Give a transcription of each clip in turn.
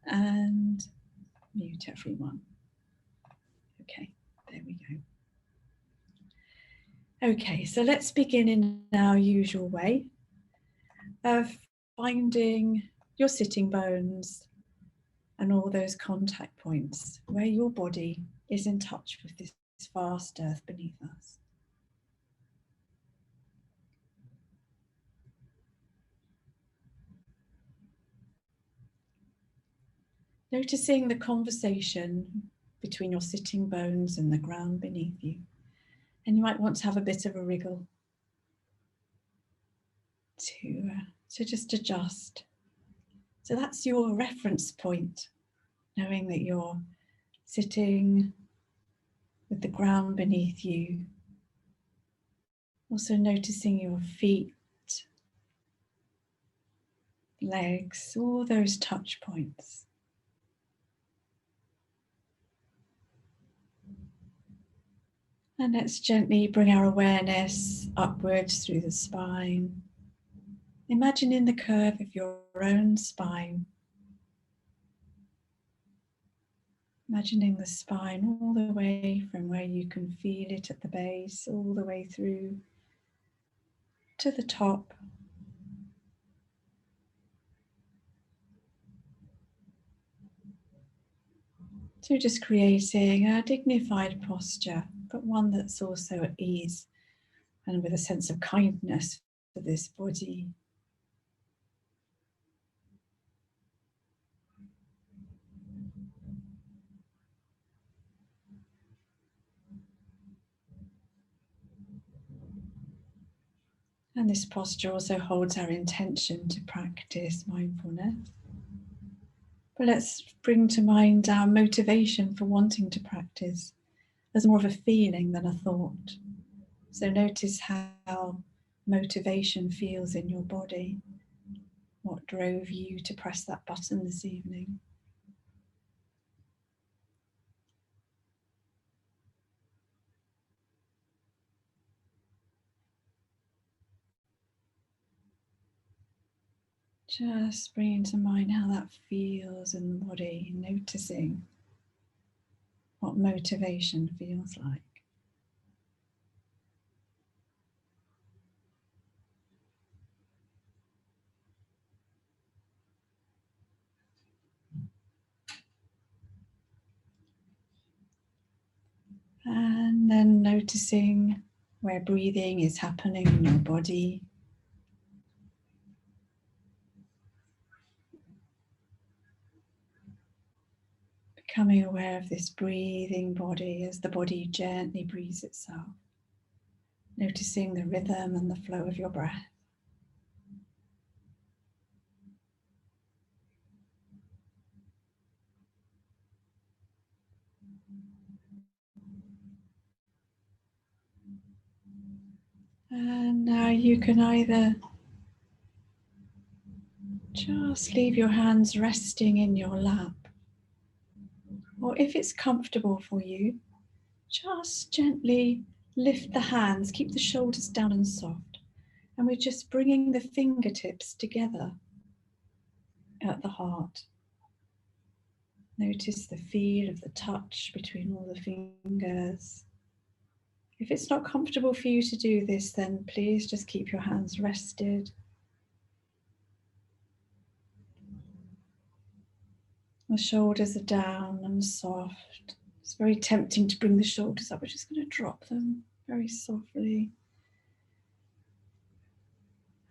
and mute everyone. Okay, there we go. Okay, so let's begin in our usual way of finding your sitting bones and all those contact points where your body is in touch with this vast earth beneath us. Noticing the conversation between your sitting bones and the ground beneath you. And you might want to have a bit of a wriggle to just adjust. So that's your reference point, knowing that you're sitting with the ground beneath you. Also noticing your feet, legs, all those touch points. And let's gently bring our awareness upwards through the spine. Imagining the curve of your own spine. Imagining the spine all the way from where you can feel it at the base, all the way through to the top. So just creating a dignified posture, but one that's also at ease and with a sense of kindness for this body. And this posture also holds our intention to practice mindfulness. But let's bring to mind our motivation for wanting to practice as more of a feeling than a thought. So notice how motivation feels in your body. What drove you to press that button this evening? Just bringing to mind how that feels in the body, noticing what motivation feels like. And then noticing where breathing is happening in your body. Becoming aware of this breathing body as the body gently breathes itself. Noticing the rhythm and the flow of your breath. And now you can either just leave your hands resting in your lap, or if it's comfortable for you, just gently lift the hands, keep the shoulders down and soft. And we're just bringing the fingertips together at the heart. Notice the feel of the touch between all the fingers. If it's not comfortable for you to do this, then please just keep your hands rested. The shoulders are down and soft. It's very tempting to bring the shoulders up. We're just going to drop them very softly.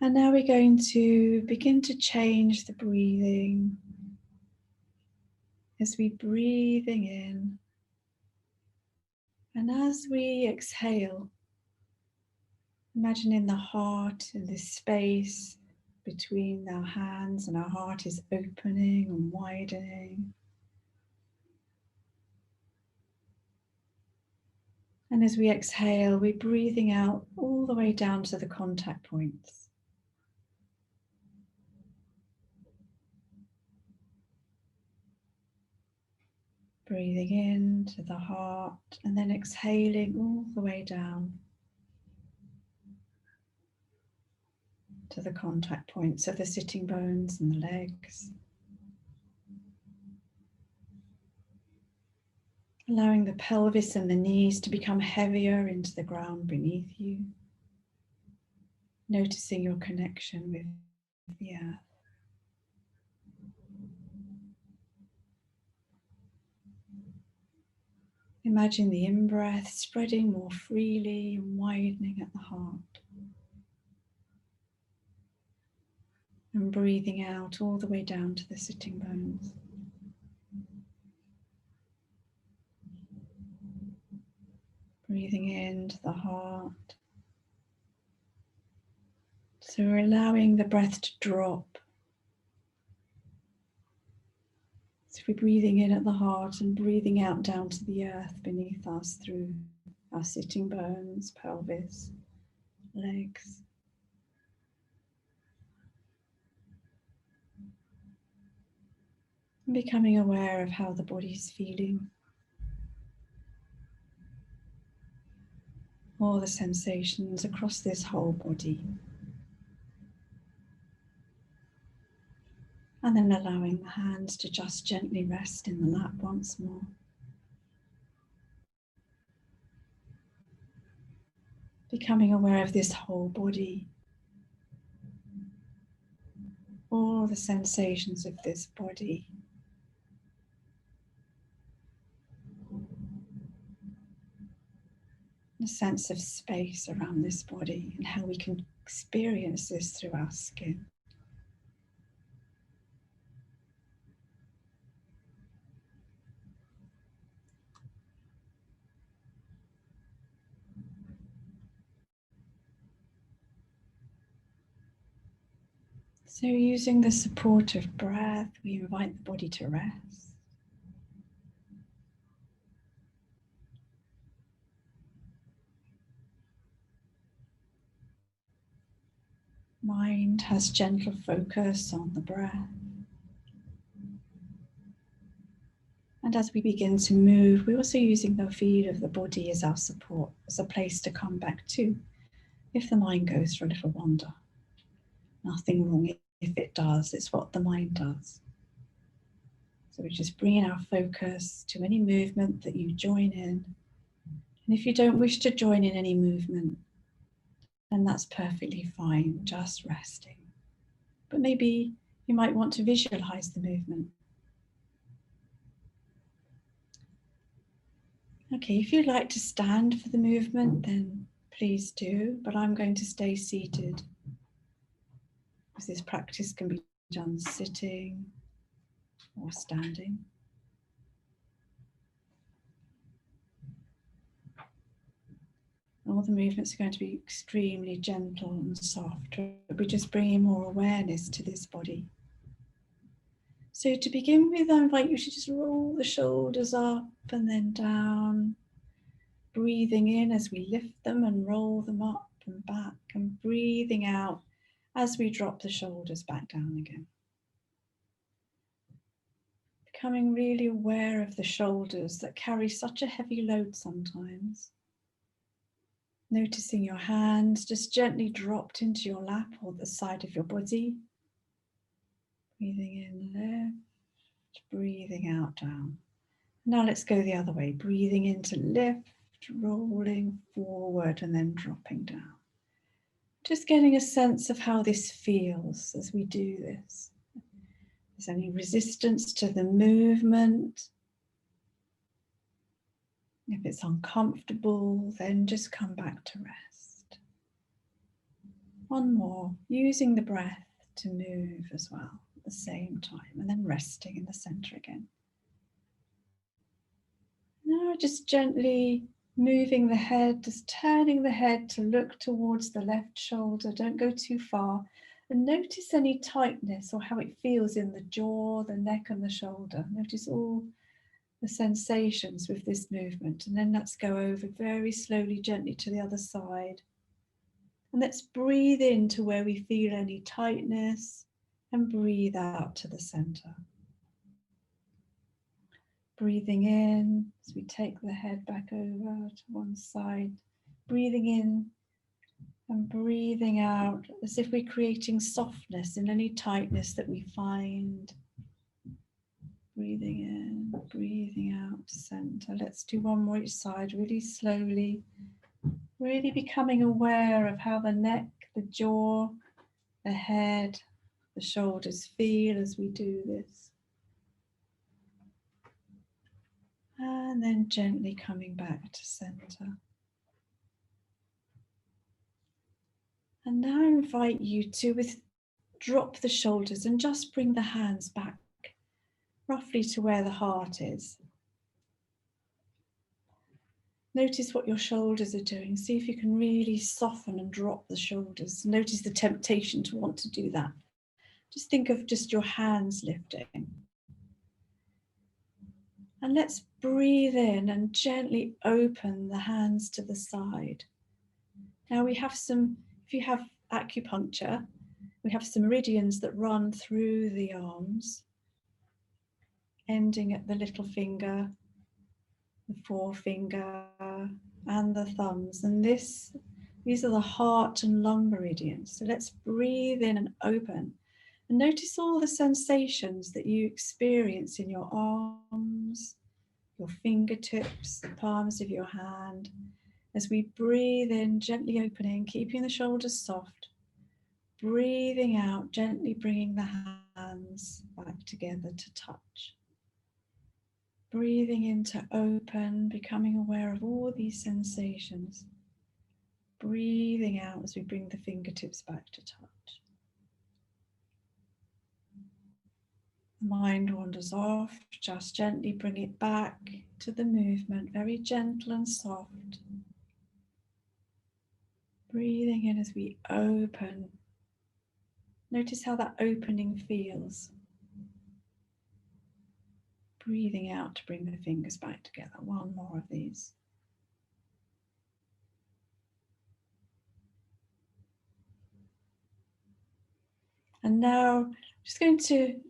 And now we're going to begin to change the breathing. As we breathing in, and as we exhale, imagining the heart in this space between our hands, and our heart is opening and widening. And as we exhale, we're breathing out all the way down to the contact points. Breathing in to the heart and then exhaling all the way down to the contact points of the sitting bones and the legs. Allowing the pelvis and the knees to become heavier into the ground beneath you. Noticing your connection with the earth. Imagine the in-breath spreading more freely and widening at the heart. And breathing out all the way down to the sitting bones. Breathing into the heart. So we're allowing the breath to drop. So we're breathing in at the heart and breathing out down to the earth beneath us through our sitting bones, pelvis, legs. And becoming aware of how the body's feeling. All the sensations across this whole body. And then allowing the hands to just gently rest in the lap once more. Becoming aware of this whole body. All the sensations of this body. A sense of space around this body and how we can experience this through our skin. So using the support of breath, we invite the body to rest. Mind has gentle focus on the breath. And as we begin to move, we're also using the feet of the body as our support, as a place to come back to if the mind goes for a little wander. Nothing wrong if it does, it's what the mind does. So we're just bringing our focus to any movement that you join in. And if you don't wish to join in any movement, then that's perfectly fine, just resting. But maybe you might want to visualize the movement. Okay, if you'd like to stand for the movement, then please do, but I'm going to stay seated. Because this practice can be done sitting or standing. All the movements are going to be extremely gentle and soft. We're just bringing more awareness to this body. So to begin with, I invite you to just roll the shoulders up and then down. Breathing in as we lift them and roll them up and back, and breathing out as we drop the shoulders back down again. Becoming really aware of the shoulders that carry such a heavy load sometimes. Noticing your hands just gently dropped into your lap or the side of your body. Breathing in, lift, breathing out, down. Now let's go the other way. Breathing in to lift, rolling forward and then dropping down. Just getting a sense of how this feels as we do this. If there's any resistance to the movement, if it's uncomfortable, then just come back to rest. One more, using the breath to move as well at the same time, and then resting in the center again. Now just gently moving the head, just turning the head to look towards the left shoulder. Don't go too far. And notice any tightness or how it feels in the jaw, the neck and the shoulder. Notice all the sensations with this movement. And then let's go over very slowly, gently to the other side. And let's breathe into where we feel any tightness and breathe out to the center. Breathing in as we take the head back over to one side. Breathing in and breathing out as if we're creating softness in any tightness that we find. Breathing in, breathing out to center. Let's do one more each side, really slowly. Really becoming aware of how the neck, the jaw, the head, the shoulders feel as we do this. And then gently coming back to center. And now I invite you to drop the shoulders and just bring the hands back roughly to where the heart is. Notice what your shoulders are doing. See if you can really soften and drop the shoulders. Notice the temptation to want to do that. Just think of just your hands lifting. And let's breathe in and gently open the hands to the side. Now we have some, if you have acupuncture, we have some meridians that run through the arms, ending at the little finger, the forefinger, and the thumbs. And these are the heart and lung meridians. So let's breathe in and open. And notice all the sensations that you experience in your arms, your fingertips, the palms of your hand. As we breathe in, gently opening, keeping the shoulders soft. Breathing out, gently bringing the hands back together to touch. Breathing in to open, becoming aware of all these sensations. Breathing out as we bring the fingertips back to touch. The mind wanders off, just gently bring it back to the movement, very gentle and soft. Breathing in as we open. Notice how that opening feels. Breathing out to bring the fingers back together. One more of these. And now just going to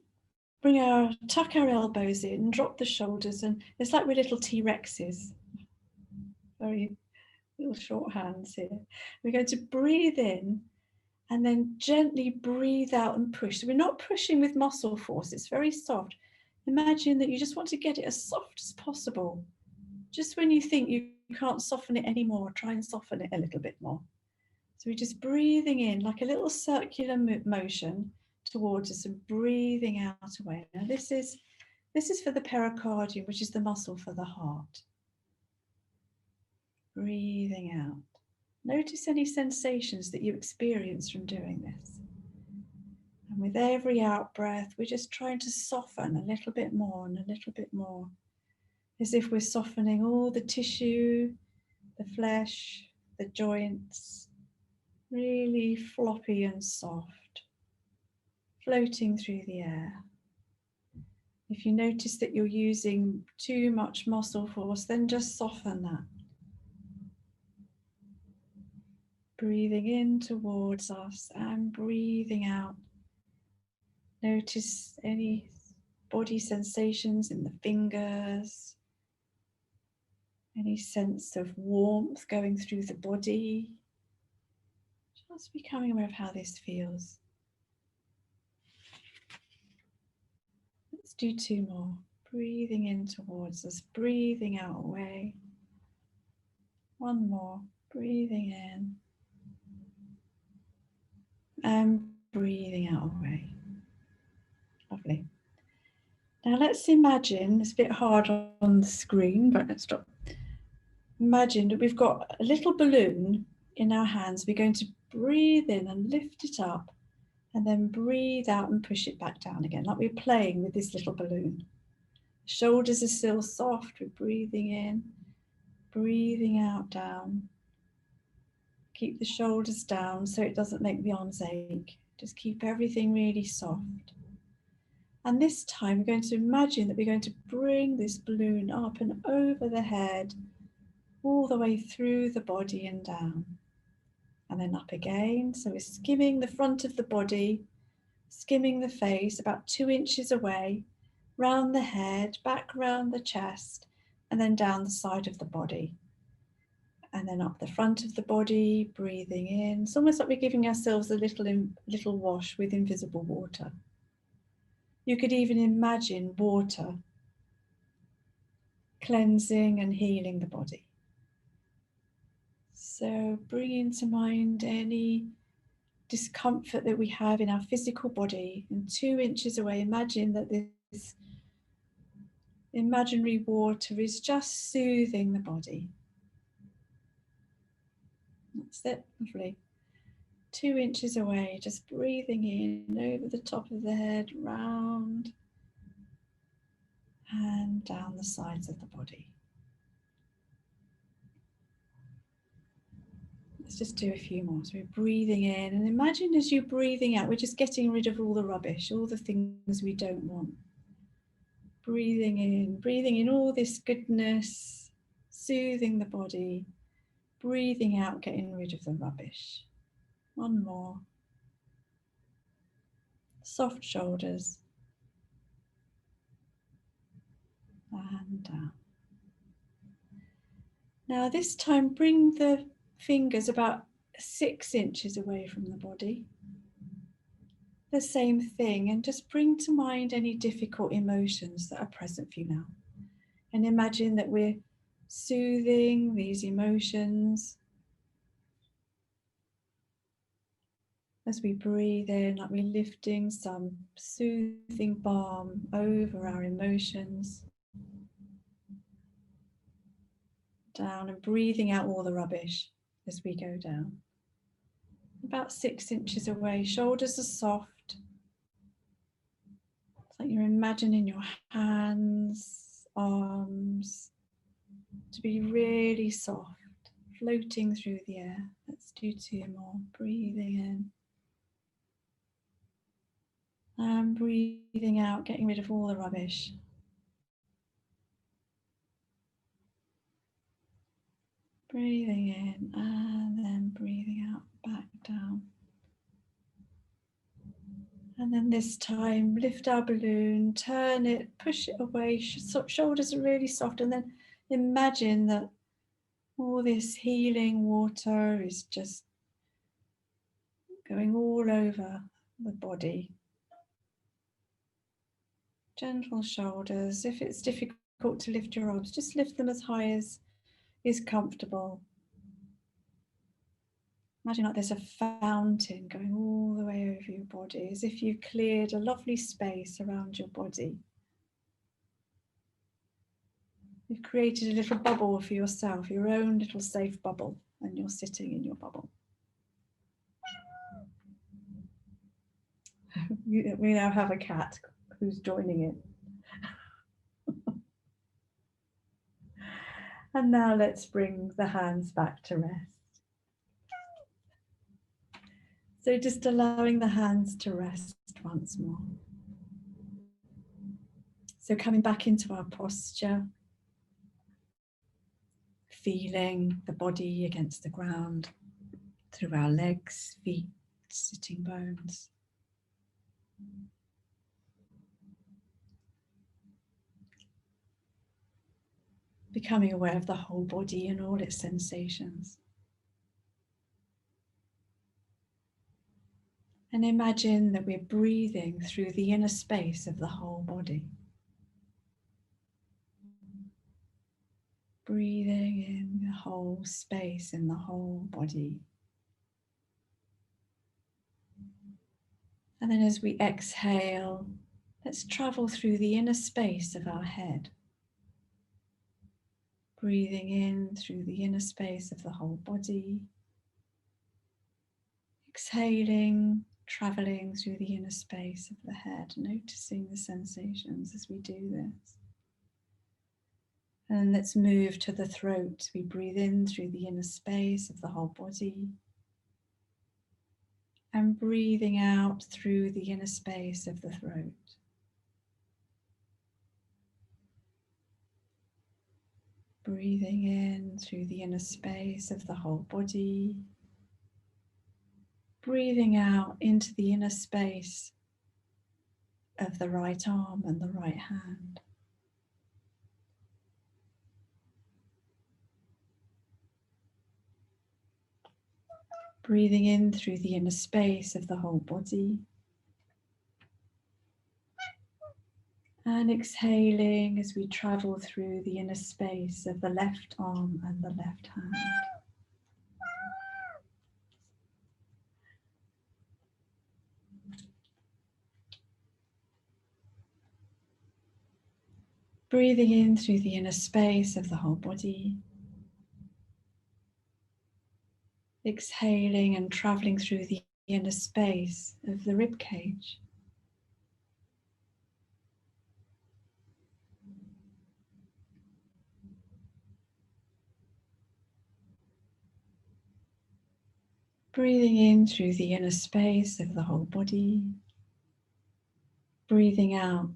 tuck our elbows in, drop the shoulders, and it's like we're little T-Rexes. Very little short hands here. We're going to breathe in and then gently breathe out and push. So we're not pushing with muscle force, it's very soft. Imagine that you just want to get it as soft as possible. Just when you think you can't soften it anymore, try and soften it a little bit more. So we're just breathing in like a little circular motion towards us and breathing out away. Now this is for the pericardium, which is the muscle for the heart. Breathing out. Notice any sensations that you experience from doing this. And with every out breath, we're just trying to soften a little bit more and a little bit more, as if we're softening all the tissue, the flesh, the joints, really floppy and soft, floating through the air. If you notice that you're using too much muscle force, then just soften that. Breathing in towards us and breathing out. Notice any body sensations in the fingers, any sense of warmth going through the body. Just becoming aware of how this feels. Let's do two more. Breathing in towards us, breathing out away. One more. Breathing in and breathing out away. Lovely. Now let's imagine, it's a bit hard on the screen, but let's stop. Imagine that we've got a little balloon in our hands. We're going to breathe in and lift it up and then breathe out and push it back down again, like we're playing with this little balloon. Shoulders are still soft. We're breathing in, breathing out, down. Keep the shoulders down so it doesn't make the arms ache. Just keep everything really soft. And this time we're going to imagine that we're going to bring this balloon up and over the head, all the way through the body and down. And then up again. So we're skimming the front of the body, skimming the face about 2 inches away, round the head, back round the chest, and then down the side of the body. And then up the front of the body, breathing in. It's almost like we're giving ourselves a little wash with invisible water. You could even imagine water cleansing and healing the body. So bringing to mind any discomfort that we have in our physical body, and 2 inches away, imagine that this imaginary water is just soothing the body. That's it, lovely. 2 inches away, just breathing in over the top of the head, round and down the sides of the body. Let's just do a few more. So we're breathing in, and imagine as you're breathing out, we're just getting rid of all the rubbish, all the things we don't want. Breathing in all this goodness, soothing the body. Breathing out, getting rid of the rubbish. One more. Soft shoulders. And down. Now this time bring the fingers about 6 inches away from the body. The same thing, and just bring to mind any difficult emotions that are present for you now. And imagine that we're soothing these emotions as we breathe in, like we're lifting some soothing balm over our emotions. Down, and breathing out all the rubbish as we go down. About 6 inches away, shoulders are soft. It's like you're imagining your hands, arms to be really soft, floating through the air. Let's do 2 more. Breathing in and breathing out, getting rid of all the rubbish. Breathing in and then breathing out, back down. And then this time, lift our balloon, turn it, push it away, shoulders are really soft, and then imagine that all this healing water is just going all over the body. Gentle shoulders. If it's difficult to lift your arms, just lift them as high as is comfortable. Imagine like there's a fountain going all the way over your body, as if you've cleared a lovely space around your body. You've created a little bubble for yourself, your own little safe bubble, and you're sitting in your bubble. We now have a cat who's joining in. And now let's bring the hands back to rest. So just allowing the hands to rest once more. So coming back into our posture, feeling the body against the ground through our legs, feet, sitting bones. Becoming aware of the whole body and all its sensations. And imagine that we're breathing through the inner space of the whole body. Breathing in the whole space in the whole body. And then as we exhale, let's travel through the inner space of our head. Breathing in through the inner space of the whole body. Exhaling, traveling through the inner space of the head, noticing the sensations as we do this. And let's move to the throat. We breathe in through the inner space of the whole body. And breathing out through the inner space of the throat. Breathing in through the inner space of the whole body. Breathing out into the inner space of the right arm and the right hand. Breathing in through the inner space of the whole body. And exhaling as we travel through the inner space of the left arm and the left hand. Breathing in through the inner space of the whole body. Exhaling and traveling through the inner space of the rib cage. Breathing in through the inner space of the whole body. Breathing out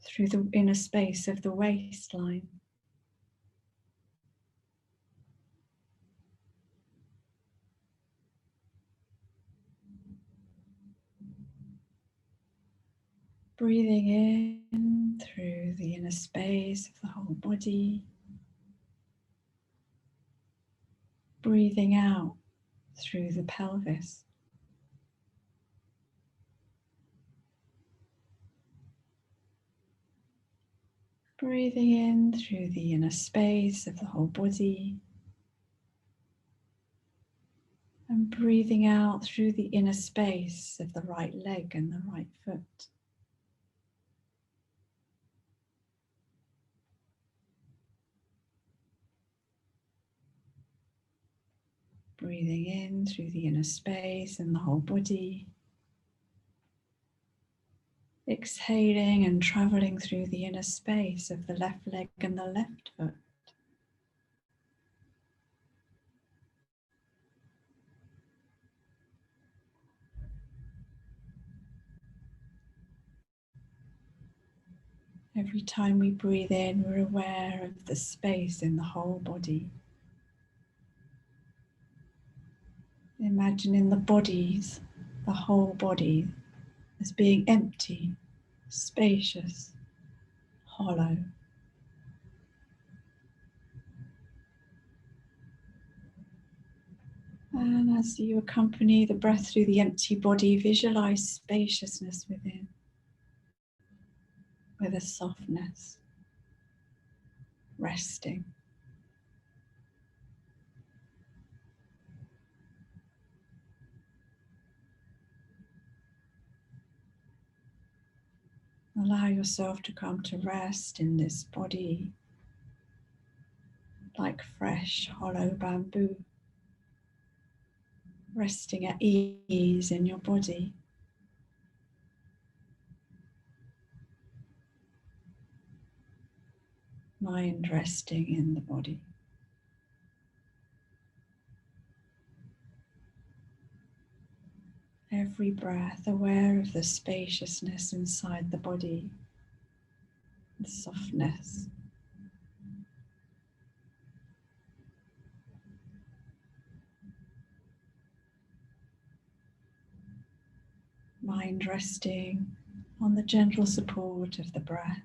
through the inner space of the waistline. Breathing in through the inner space of the whole body. Breathing out through the pelvis. Breathing in through the inner space of the whole body. And breathing out through the inner space of the right leg and the right foot. Breathing in through the inner space and the whole body. Exhaling and traveling through the inner space of the left leg and the left foot. Every time we breathe in, we're aware of the space in the whole body. Imagining the whole body, as being empty, spacious, hollow. And as you accompany the breath through the empty body, visualize spaciousness within, with a softness, resting. Allow yourself to come to rest in this body like fresh, hollow bamboo, resting at ease in your body. Mind resting in the body. Every breath aware of the spaciousness inside the body, the softness. Mind resting on the gentle support of the breath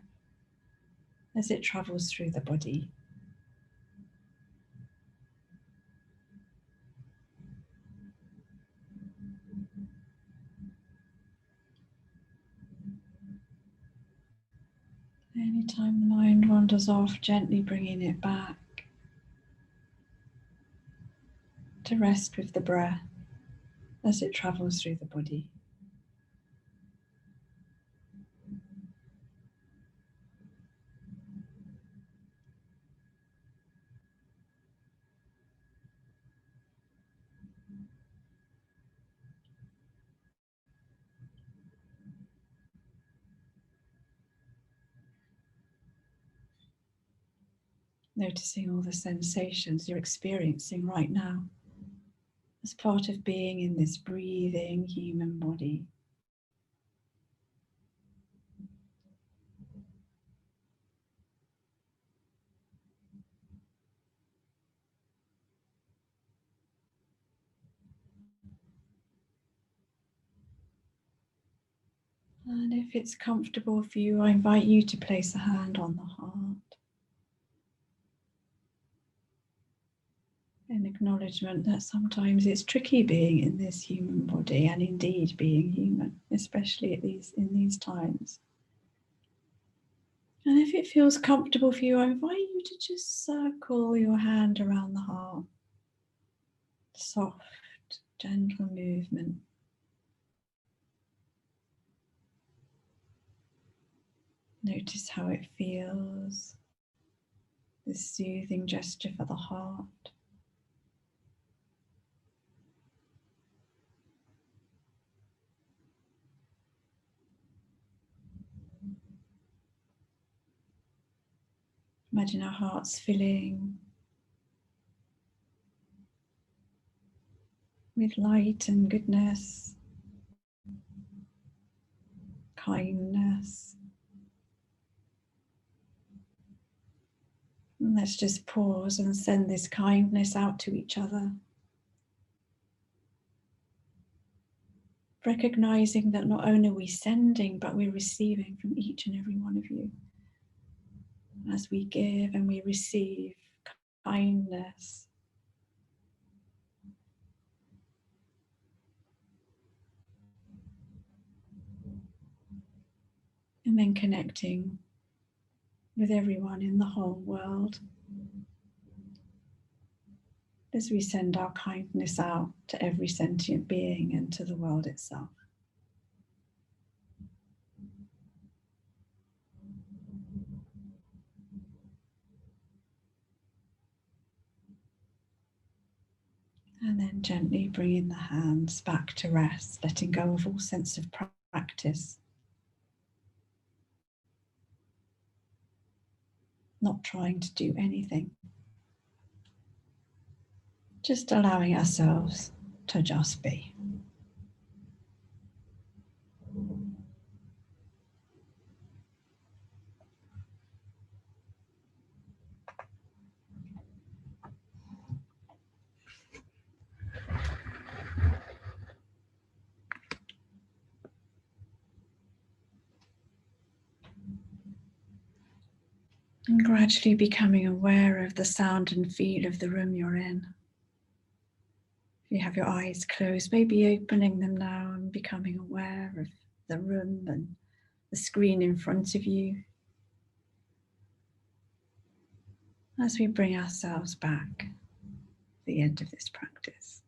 as it travels through the body. Anytime the mind wanders off, gently bringing it back to rest with the breath as it travels through the body. Noticing all the sensations you're experiencing right now as part of being in this breathing human body. And if it's comfortable for you, I invite you to place a hand on the heart in acknowledgement that sometimes it's tricky being in this human body and indeed being human, especially in these times. And if it feels comfortable for you, I invite you to just circle your hand around the heart. Soft, gentle movement. Notice how it feels. This soothing gesture for the heart. Imagine our hearts filling with light and goodness, kindness. And let's just pause and send this kindness out to each other. Recognizing that not only are we sending, but we're receiving from each and every one of you. As we give and we receive kindness. And then connecting with everyone in the whole world as we send our kindness out to every sentient being and to the world itself. And then gently bringing the hands back to rest, letting go of all sense of practice. Not trying to do anything. Just allowing ourselves to just be. And gradually becoming aware of the sound and feel of the room you're in. If you have your eyes closed, maybe opening them now and becoming aware of the room and the screen in front of you. As we bring ourselves back at the end of this practice.